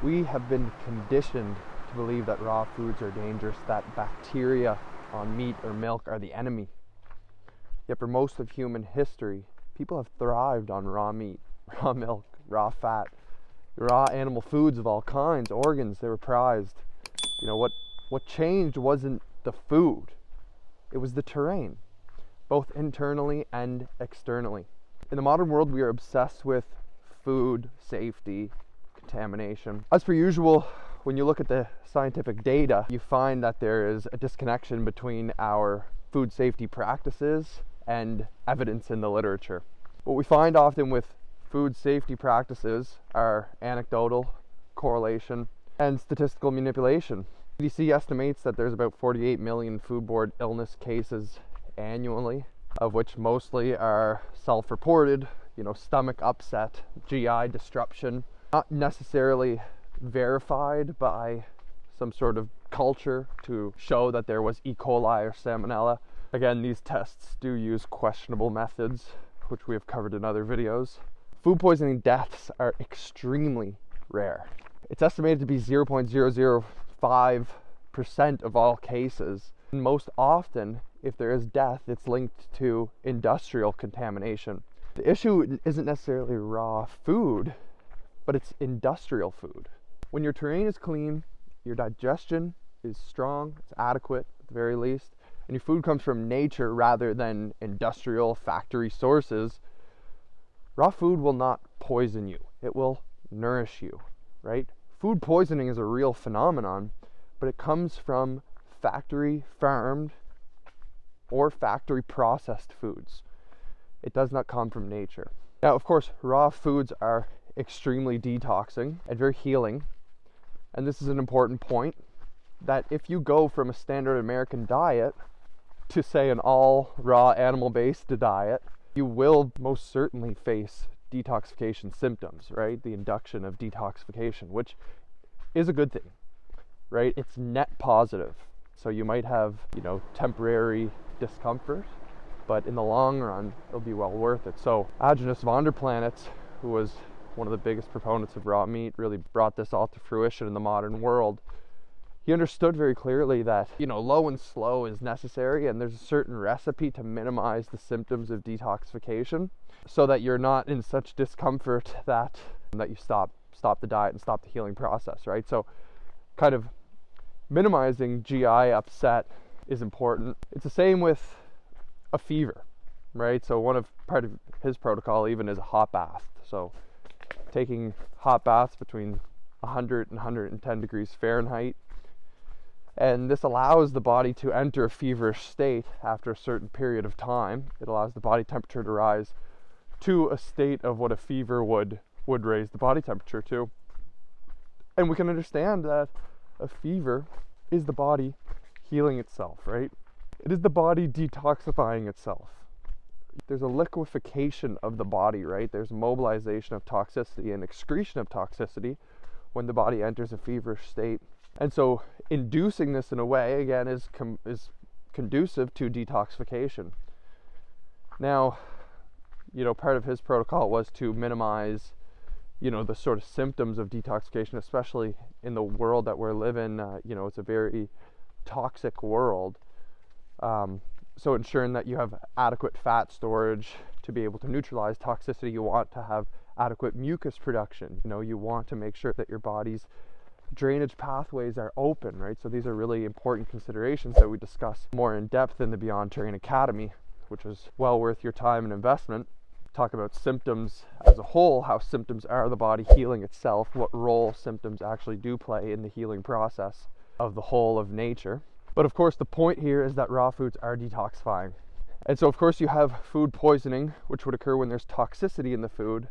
We have been conditioned to believe that raw foods are dangerous, that bacteria on meat or milk are the enemy. Yet for most of human history, people have thrived on raw meat, raw milk, raw fat, raw animal foods of all kinds, organs. They were prized. What changed wasn't the food, it was the terrain, both internally and externally. In the modern world, we are obsessed with food safety, contamination. As per usual, when you look at the scientific data, you find that there is a disconnection between our food safety practices and evidence in the literature. What we find often with food safety practices are anecdotal correlation and statistical manipulation. CDC estimates that there's about 48 million foodborne illness cases annually, of which mostly are self-reported, stomach upset, GI disruption, not necessarily verified by some sort of culture to show that there was E. coli or salmonella. Again, these tests do use questionable methods, which we have covered in other videos. Food poisoning deaths are extremely rare. It's estimated to be 0.005% of all cases. And most often, if there is death, it's linked to industrial contamination. The issue isn't necessarily raw food, but it's industrial food. When your terrain is clean, your digestion is strong, it's adequate at the very least, and your food comes from nature rather than industrial factory sources, raw food will not poison you. It will nourish you, right? Food poisoning is a real phenomenon, but it comes from factory farmed or factory processed foods. It does not come from nature. Now, of course, raw foods are extremely detoxing and very healing. And this is an important point, that if you go from a standard American diet to, say, an all raw animal-based diet, you will most certainly face detoxification symptoms, right? The induction of detoxification, which is a good thing, right? It's net positive. So you might have, temporary discomfort, but in the long run, it'll be well worth it. So Agnes von der Planets, who was one of the biggest proponents of raw meat, really brought this all to fruition in the modern world. He understood very clearly that, low and slow is necessary, and there's a certain recipe to minimize the symptoms of detoxification so that you're not in such discomfort that you stop the diet and stop the healing process, right? So kind of minimizing GI upset is important. It's the same with a fever, right? So part of his protocol even is a hot bath. So taking hot baths between 100 and 110 degrees Fahrenheit. And this allows the body to enter a feverish state after a certain period of time. It allows the body temperature to rise to a state of what a fever would raise the body temperature to. And we can understand that a fever is the body healing itself, right? It is the body detoxifying itself. There's a liquefaction of the body, right? There's mobilization of toxicity and excretion of toxicity when the body enters a feverish state. And so inducing this in a way, again, is conducive to detoxification. Now, part of his protocol was to minimize, the sort of symptoms of detoxification, especially in the world that we're living. It's a very toxic world. So ensuring that you have adequate fat storage to be able to neutralize toxicity. You want to have adequate mucus production. You want to make sure that your body's drainage pathways are open, right? So these are really important considerations that we discuss more in depth in the Beyond Terrain Academy, which is well worth your time and investment. Talk about symptoms as a whole, how symptoms are the body healing itself, what role symptoms actually do play in the healing process of the whole of nature. But of course, the point here is that raw foods are detoxifying. And so of course you have food poisoning, which would occur when there's toxicity in the food.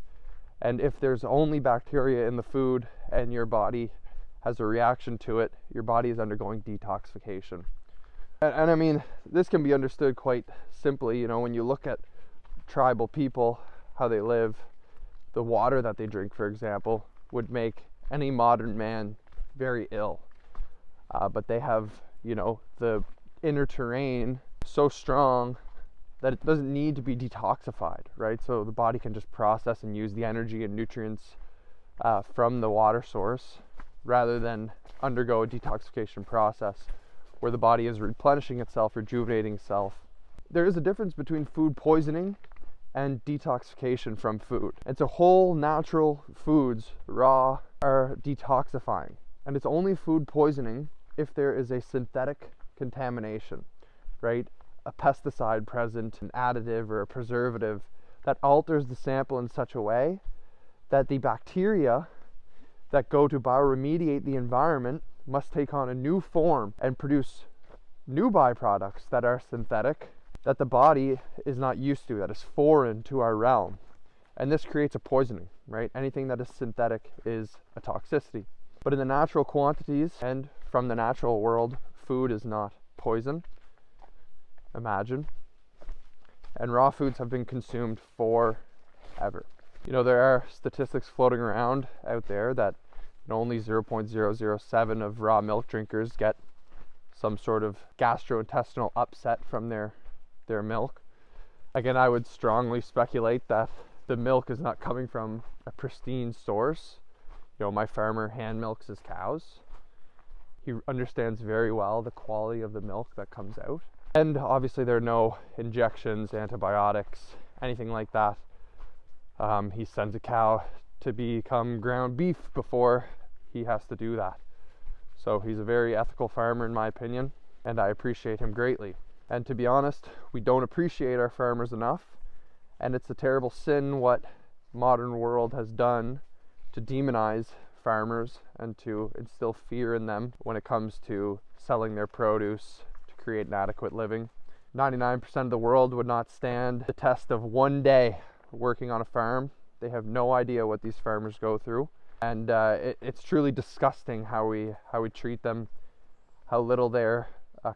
And if there's only bacteria in the food and your body has a reaction to it, your body is undergoing detoxification. And I mean, this can be understood quite simply. When you look at tribal people, how they live, the water that they drink, for example, would make any modern man very ill. But they have, the inner terrain so strong that it doesn't need to be detoxified, right? So the body can just process and use the energy and nutrients from the water source rather than undergo a detoxification process where the body is replenishing itself, rejuvenating itself. There is a difference between food poisoning and detoxification from food. And so whole natural foods, raw, are detoxifying. And it's only food poisoning if there is a synthetic contamination, right? A pesticide present, an additive or a preservative that alters the sample in such a way that the bacteria that go to bioremediate the environment must take on a new form and produce new byproducts that are synthetic, that the body is not used to, that is foreign to our realm. And this creates a poisoning, right? Anything that is synthetic is a toxicity. But in the natural quantities and from the natural world, food is not poison. Imagine. And raw foods have been consumed forever. You know, there are statistics floating around out there that only 0.007 of raw milk drinkers get some sort of gastrointestinal upset from their milk. Again, I would strongly speculate that the milk is not coming from a pristine source. You know, my farmer hand milks his cows. He understands very well the quality of the milk that comes out. And obviously there are no injections, antibiotics, anything like that. He sends a cow to become ground beef before he has to do that. So he's a very ethical farmer in my opinion, and I appreciate him greatly. And to be honest, we don't appreciate our farmers enough, and it's a terrible sin what modern world has done to demonize farmers and to instill fear in them when it comes to selling their produce to create an adequate living. 99% of the world would not stand the test of one day working on a farm. They have no idea what these farmers go through, and it's truly disgusting how we treat them, how little they're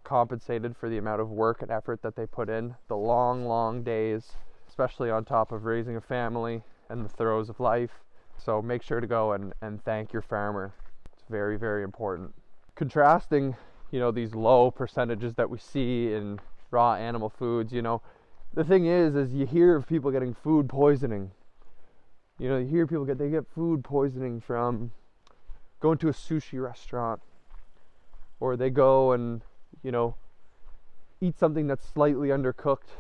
compensated for the amount of work and effort that they put in, the long days, especially on top of raising a family and the throes of life. So make sure to go and thank your farmer. It's very, very important. Contrasting, you know, these low percentages that we see in raw animal foods, you know, the thing is you hear of people getting food poisoning. You know, you hear people get food poisoning from going to a sushi restaurant, or they go and, you know, eat something that's slightly undercooked.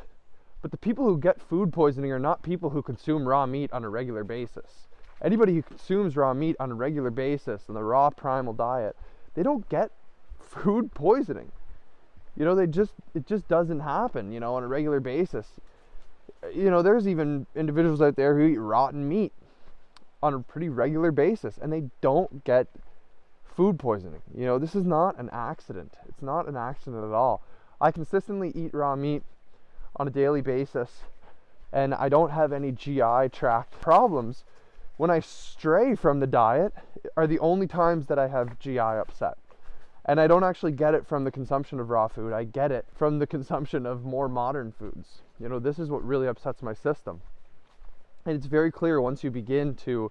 But the people who get food poisoning are not people who consume raw meat on a regular basis. Anybody who consumes raw meat on a regular basis in the raw primal diet, they don't get food poisoning. You know, it just doesn't happen, you know, on a regular basis. You know, there's even individuals out there who eat rotten meat on a pretty regular basis, and they don't get food poisoning. You know, this is not an accident. It's not an accident at all. I consistently eat raw meat on a daily basis, and I don't have any GI tract problems. When I stray from the diet are the only times that I have GI upset. And I don't actually get it from the consumption of raw food. I get it from the consumption of more modern foods. You know, this is what really upsets my system. And it's very clear once you begin to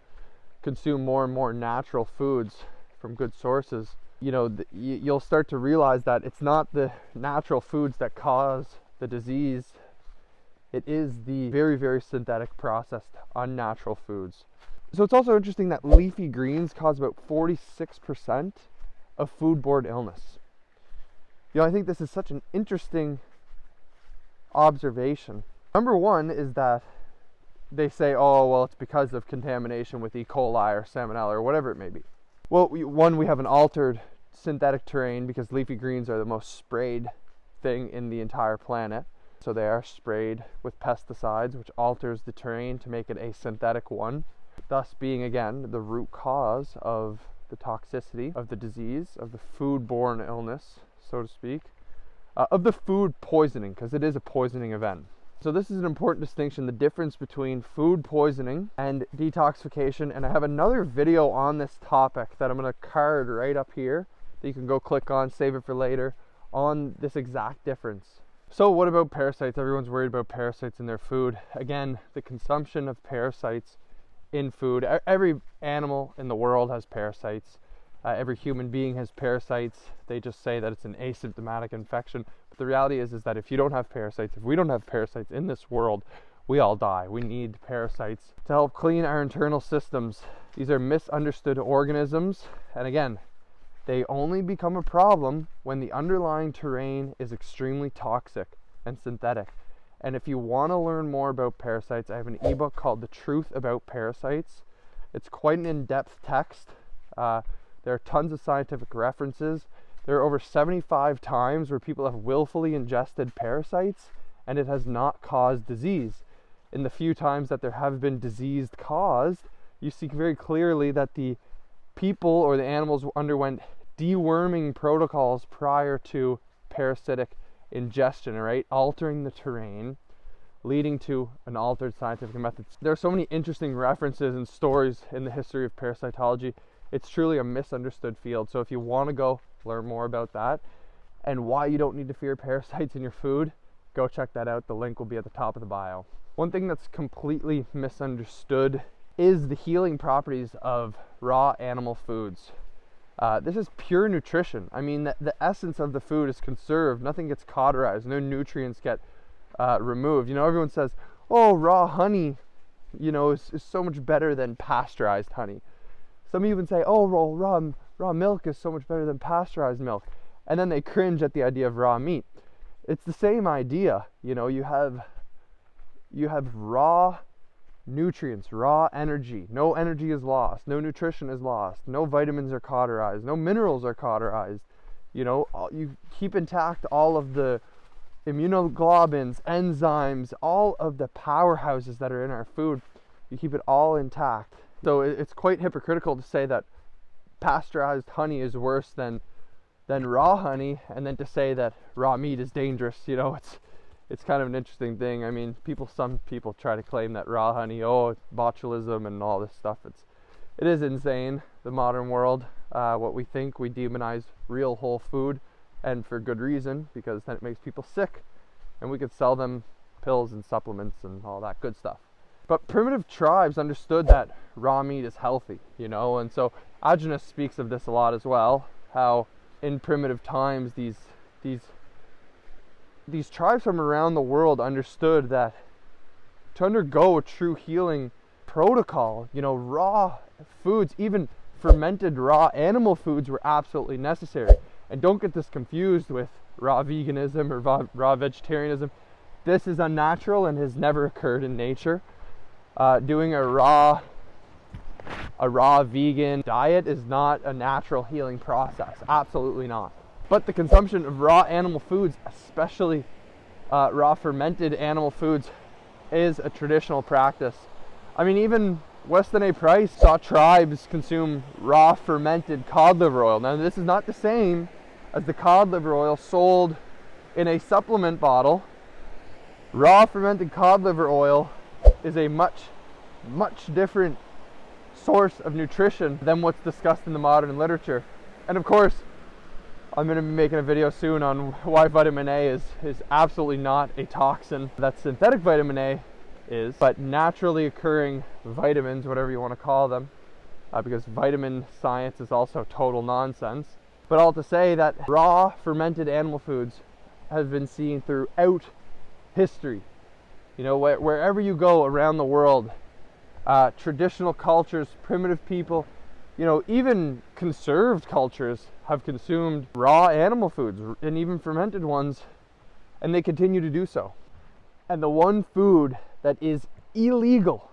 consume more and more natural foods from good sources, you know, you'll start to realize that it's not the natural foods that cause the disease. It is the very, very synthetic processed unnatural foods. So it's also interesting that leafy greens cause about 46% of foodborne illness. You know, I think this is such an interesting observation. Number one is that they say, oh, well, it's because of contamination with E. coli or salmonella or whatever it may be. Well, we have an altered synthetic terrain because leafy greens are the most sprayed thing in the entire planet. So they are sprayed with pesticides, which alters the terrain to make it a synthetic one, thus being, again, the root cause of the toxicity, of the disease, of the foodborne illness, so to speak, of the food poisoning, because it is a poisoning event. So this is an important distinction, the difference between food poisoning and detoxification. And I have another video on this topic that I'm going to card right up here that you can go click on, save it for later, on this exact difference. So what about parasites? Everyone's worried about parasites in their food. Again, the consumption of parasites in food. Every animal in the world has parasites. Every human being has parasites. They just say that it's an asymptomatic infection. But the reality is that if you don't have parasites, if we don't have parasites in this world, we all die. We need parasites to help clean our internal systems. These are misunderstood organisms, and again, they only become a problem when the underlying terrain is extremely toxic and synthetic. And if you want to learn more about parasites, I have an ebook called The Truth About Parasites. It's quite an in-depth text. There are tons of scientific references. There are over 75 times where people have willfully ingested parasites and it has not caused disease. In the few times that there have been disease caused, you see very clearly that the people or the animals underwent deworming protocols prior to parasitic ingestion, right? Altering the terrain, leading to an altered scientific method. There are so many interesting references and stories in the history of parasitology. It's truly a misunderstood field. So if you want to go learn more about that and why you don't need to fear parasites in your food, go check that out. The link will be at the top of the bio. One thing that's completely misunderstood is the healing properties of raw animal foods. This is pure nutrition. I mean, the essence of the food is conserved. Nothing gets cauterized. No nutrients get removed. You know, everyone says, oh, raw honey, you know, is so much better than pasteurized honey. Some even say, oh, raw milk is so much better than pasteurized milk. And then they cringe at the idea of raw meat. It's the same idea. You know, you have raw nutrients, raw energy. No energy is lost. No nutrition is lost. No vitamins are cauterized. No minerals are cauterized. You know, you keep intact all of the immunoglobulins, enzymes, all of the powerhouses that are in our food. You keep it all intact. So it's quite hypocritical to say that pasteurized honey is worse than raw honey, and then to say that raw meat is dangerous. You know, it's kind of an interesting thing. I mean, some people try to claim that raw honey, it's botulism and all this stuff. It is insane, the modern world. What we think, we demonize real whole food, and for good reason, because then it makes people sick, and we could sell them pills and supplements and all that good stuff. But primitive tribes understood that raw meat is healthy, you know, and so Agenus speaks of this a lot as well, how in primitive times these tribes from around the world understood that to undergo a true healing protocol, you know, raw foods, even fermented raw animal foods, were absolutely necessary. And don't get this confused with raw veganism or raw vegetarianism. This is unnatural and has never occurred in nature. Doing a raw vegan diet is not a natural healing process. Absolutely not. But the consumption of raw animal foods, especially raw fermented animal foods, is a traditional practice. I mean, even Weston A. Price saw tribes consume raw fermented cod liver oil. Now, this is not the same as the cod liver oil sold in a supplement bottle. Raw fermented cod liver oil is a much different source of nutrition than what's discussed in the modern literature. And of course, I'm going to be making a video soon on why vitamin A is absolutely not a toxin that synthetic vitamin A is, but naturally occurring vitamins, whatever you want to call them, because vitamin science is also total nonsense. But all to say that raw fermented animal foods have been seen throughout history. You know, wherever you go around the world, traditional cultures, primitive people, you know, even conserved cultures have consumed raw animal foods and even fermented ones, and they continue to do so. And the one food that is illegal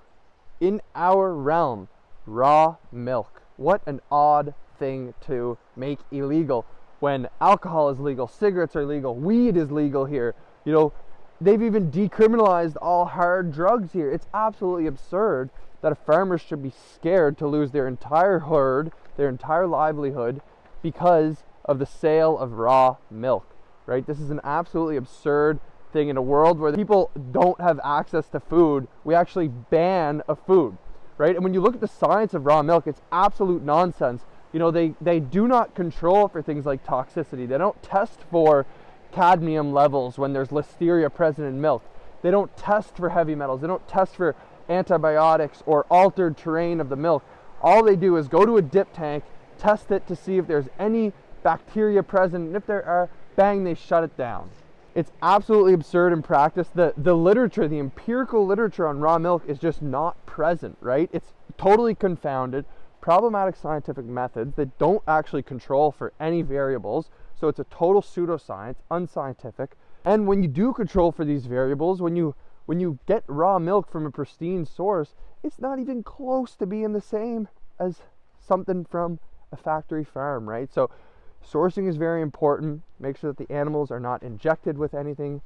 in our realm, raw milk. What an odd thing to make illegal when alcohol is legal, cigarettes are legal, weed is legal here. You know, they've even decriminalized all hard drugs here. It's absolutely absurd that a farmer should be scared to lose their entire herd, their entire livelihood, because of the sale of raw milk, right? This is an absolutely absurd thing. In a world where people don't have access to food, we actually ban a food, right? And when you look at the science of raw milk, it's absolute nonsense. You know, they do not control for things like toxicity. They don't test for cadmium levels when there's listeria present in milk. They don't test for heavy metals. They don't test for antibiotics or altered terrain of the milk. All they do is go to a dip tank, test it to see if there's any bacteria present, and if there are, bang, they shut it down. It's absolutely absurd in practice. The literature, the empirical literature on raw milk is just not present, right? It's totally confounded. Problematic scientific methods that don't actually control for any variables. So it's a total pseudoscience, unscientific. And when you do control for these variables, when you get raw milk from a pristine source, it's not even close to being the same as something from a factory farm, right? So sourcing is very important. Make sure that the animals are not injected with anything.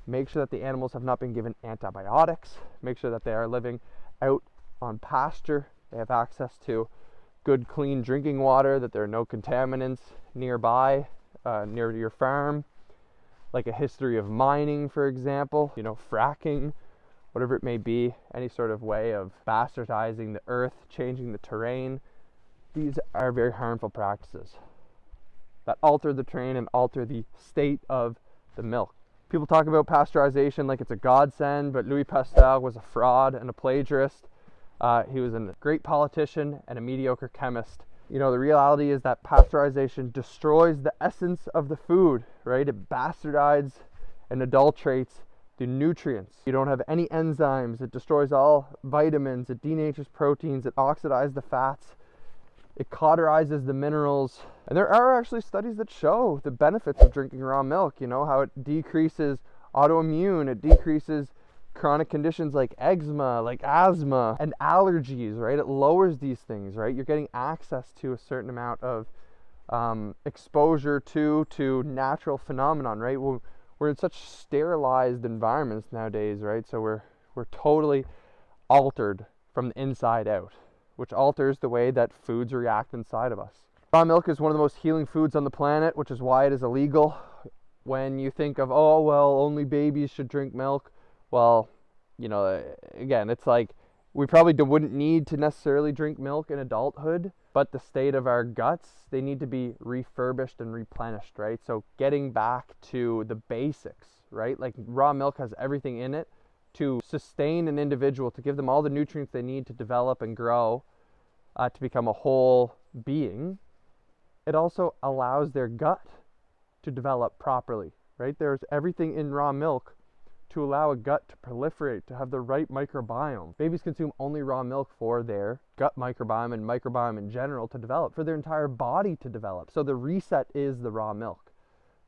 Make sure that the animals have not been given antibiotics. Make sure that they are living out on pasture. They have access to good, clean drinking water, that there are no contaminants nearby, near your farm, like a history of mining, for example, fracking, whatever it may be, any sort of way of bastardizing the earth, changing the terrain. These are very harmful practices that alter the terrain and alter the state of the milk. People talk about pasteurization like it's a godsend, but Louis Pasteur was a fraud and a plagiarist. He was a great politician and a mediocre chemist. The reality is that pasteurization destroys the essence of the food, right? It bastardizes and adulterates the nutrients. You don't have any enzymes. It destroys all vitamins. It denatures proteins. It oxidizes the fats. It cauterizes the minerals. And there are actually studies that show the benefits of drinking raw milk, how it decreases autoimmune, it decreases chronic conditions like eczema, like asthma, and allergies, right? It lowers these things, right? You're getting access to a certain amount of exposure to natural phenomenon, right? We're in such sterilized environments nowadays, right? So we're totally altered from the inside out, which alters the way that foods react inside of us. Raw milk is one of the most healing foods on the planet, which is why it is illegal. When you think of, oh, well, only babies should drink milk, well, again, it's like we probably wouldn't need to necessarily drink milk in adulthood, but the state of our guts, they need to be refurbished and replenished, right? So getting back to the basics, right? Like raw milk has everything in it to sustain an individual, to give them all the nutrients they need to develop and grow, to become a whole being. It also allows their gut to develop properly, right? There's everything in raw milk to allow a gut to proliferate, to have the right microbiome. Babies consume only raw milk for their gut microbiome and microbiome in general to develop, for their entire body to develop. So the reset is the raw milk.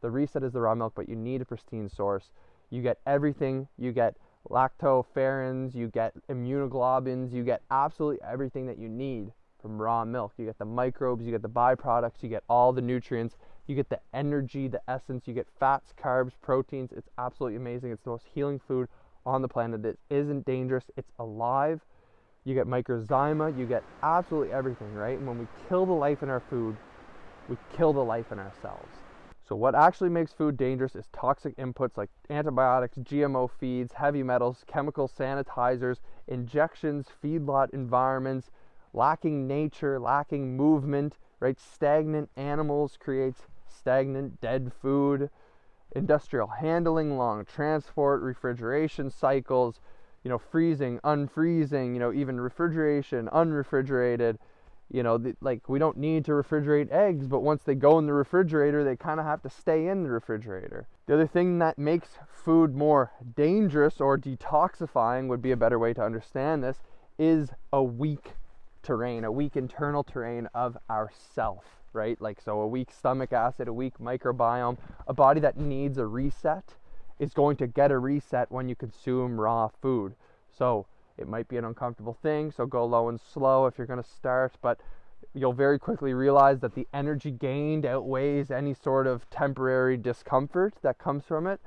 The reset is the raw milk, but you need a pristine source. You get everything. You get lactoferrins, you get immunoglobulins, you get absolutely everything that you need from raw milk. You get the microbes, you get the byproducts, you get all the nutrients, you get the energy, the essence, you get fats, carbs, proteins. It's absolutely amazing. It's the most healing food on the planet. It isn't dangerous. It's alive. You get microzyma, you get absolutely everything, right? And when we kill the life in our food, we kill the life in ourselves. So what actually makes food dangerous is toxic inputs like antibiotics, GMO feeds, heavy metals, chemical sanitizers, injections, feedlot environments, lacking nature, lacking movement, right? Stagnant animals creates stagnant dead food, industrial handling, long transport, refrigeration cycles, freezing, unfreezing, even refrigeration, unrefrigerated. Like we don't need to refrigerate eggs, but once they go in the refrigerator, they kind of have to stay in the refrigerator. The other thing that makes food more dangerous, or detoxifying would be a better way to understand this, is a weak terrain, a weak internal terrain of ourself, right? Like, so a weak stomach acid, a weak microbiome, a body that needs a reset is going to get a reset when you consume raw food. So it might be an uncomfortable thing, so go low and slow if you're going to start, but you'll very quickly realize that the energy gained outweighs any sort of temporary discomfort that comes from it.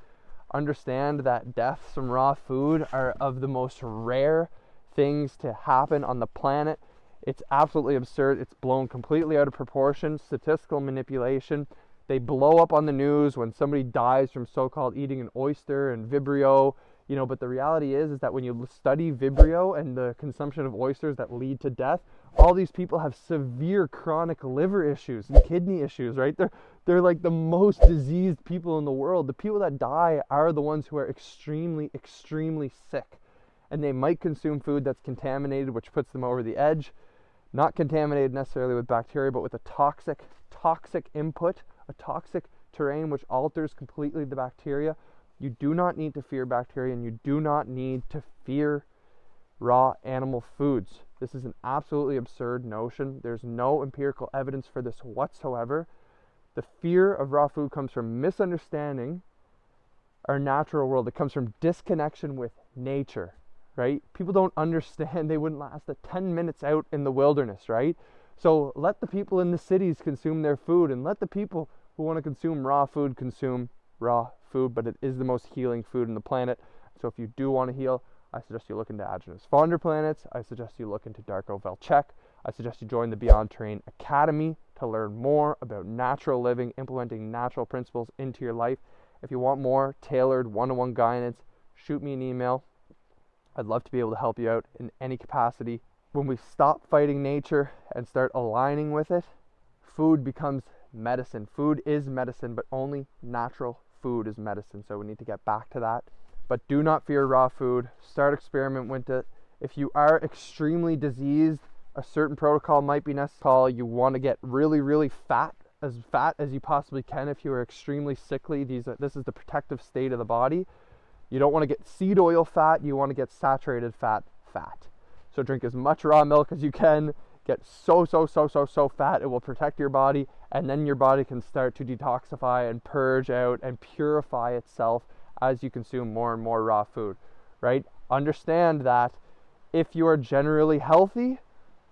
Understand that deaths from raw food are of the most rare things to happen on the planet. It's absolutely absurd. It's blown completely out of proportion. Statistical manipulation. They blow up on the news when somebody dies from so-called eating an oyster and Vibrio. But the reality is that when you study Vibrio and the consumption of oysters that lead to death, all these people have severe chronic liver issues and kidney issues, right? They're like the most diseased people in the world. The people that die are the ones who are extremely, extremely sick. And they might consume food that's contaminated, which puts them over the edge. Not contaminated necessarily with bacteria, but with a toxic input, a toxic terrain which alters completely the bacteria. You do not need to fear bacteria, and you do not need to fear raw animal foods. This is an absolutely absurd notion. There's no empirical evidence for this whatsoever. The fear of raw food comes from misunderstanding our natural world. It comes from disconnection with nature, right? People don't understand they wouldn't last 10 minutes out in the wilderness, right? So let the people in the cities consume their food, and let the people who want to consume raw food consume raw food, but it is the most healing food on the planet. So if you do want to heal, I suggest you look into Agenus Fonder planets. I suggest you look into Darko Velchek. I suggest you join the Beyond Terrain Academy to learn more about natural living, implementing natural principles into your life. If you want more tailored one-on-one guidance, shoot me an email. I'd love to be able to help you out in any capacity. When we stop fighting nature and start aligning with it, food becomes medicine. Food is medicine, but only natural food is medicine. So we need to get back to that. But do not fear raw food. Start experiment with it. If you are extremely diseased, a certain protocol might be necessary. You want to get really, really fat as you possibly can. If you are extremely sickly, this is the protective state of the body. You don't want to get seed oil fat. You want to get saturated fat. So drink as much raw milk as you can. Get so fat. It will protect your body, and then your body can start to detoxify and purge out and purify itself as you consume more and more raw food, right? Understand that if you are generally healthy,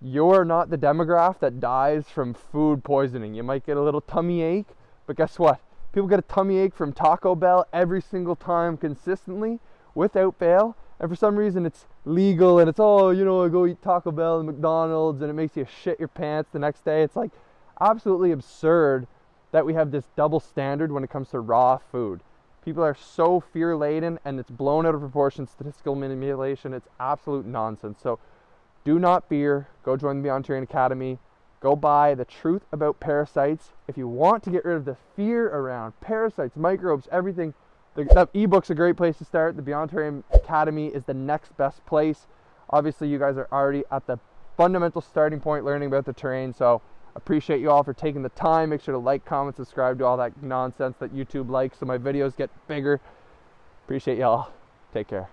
you're not the demographic that dies from food poisoning. You might get a little tummy ache, but guess what? People get a tummy ache from Taco Bell every single time consistently, without fail, and for some reason it's legal, and it's, I go eat Taco Bell and McDonald's, and it makes you shit your pants the next day. It's like absolutely absurd that we have this double standard when it comes to raw food. People are so fear-laden, and it's blown out of proportion, statistical manipulation. It's absolute nonsense. So do not fear. Go join the Beyond Terrain Academy. Go buy The Truth About Parasites. If you want to get rid of the fear around parasites, microbes, everything, the ebook's a great place to start. The Beyond Terrain Academy is the next best place. Obviously, you guys are already at the fundamental starting point learning about the terrain, so appreciate you all for taking the time. Make sure to like, comment, subscribe to all that nonsense that YouTube likes so my videos get bigger. Appreciate y'all. Take care.